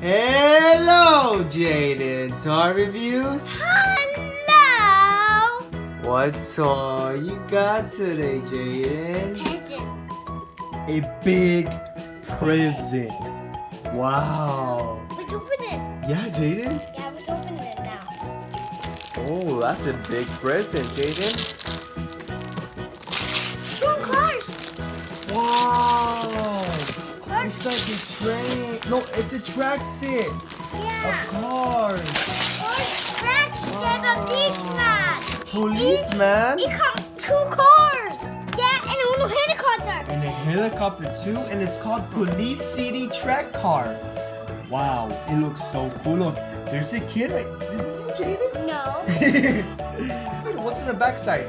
Hello, Jayden. Toy reviews. Hello. What toy you got today, Jayden? Present. A big present. Wow. Let's open it. Yeah, Jayden. Yeah, let's open it now. Oh, that's a big present, Jayden. Strong cars. Wow. Cars. It's like a train. No, it's a track set of Yeah. cars. Cars track set of this man. Policeman. It comes 2 cars. Yeah, and a helicopter. And a helicopter too, and it's called Police City Track Car. Wow, it looks so cool. Look, there's a kid right. This is you, Jayden? No. Wait, what's in the backside?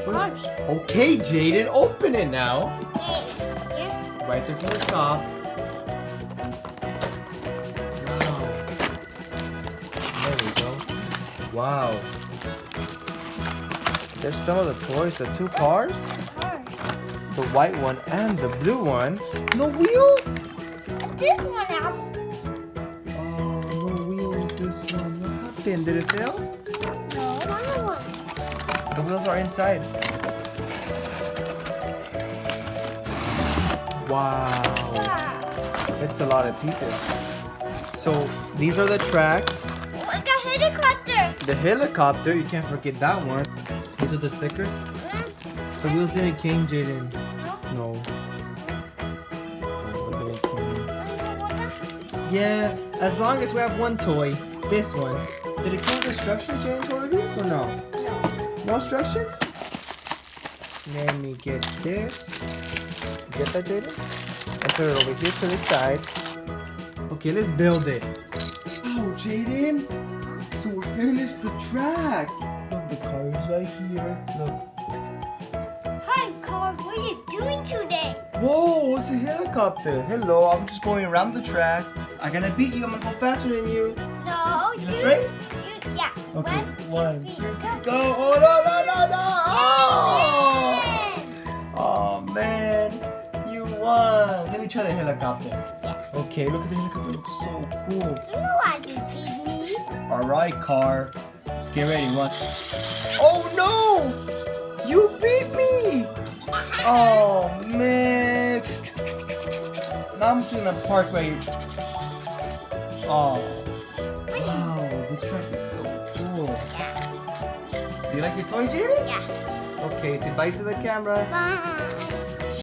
Cars. Okay, Jayden, open it now. Hey. Yeah. Right there from the top. Wow. There we go. Wow. There's some of the toys, the 2 cars. Cars. The white one and the blue one. No wheels? This one out. Oh, no wheels, this one. What happened? Did it fail? No, another one. The wheels are inside. Wow. Yeah. It's a lot of pieces. So, these are the tracks. Like a helicopter. The helicopter, you can't forget that one. These are the stickers. The wheels didn't came, Jayden. No. Yeah, as long as we have one toy, this one. Did it come with instructions, Jayden, for reviews or no? No. No instructions? Let me get this. Get that, Jayden? And put it over here to the side. Okay, let's build it. Oh, Jayden. So we finished the track. Look, the car is right here. Look. Hi, car. What are you doing today? Whoa, it's a helicopter. Hello, I'm just going around the track. I'm gonna beat you. I'm gonna go faster than you. No. Let's race? Yeah. Okay, 1, 2, 3, go. go. Oh, no, no, no, no. Oh! Oh. Oh, man. You won. Let me try the helicopter. Yeah. Okay, look at the helicopter. It looks so cool. You know why you beat me? All right, car. Let's get ready. One. Oh, no. You beat me. Oh, man. Now I'm just gonna park right here. Oh. Wow, this track is so cool. Yeah. Do you like your toy, Jayden? Yeah. Okay, say bye to the camera. Bye.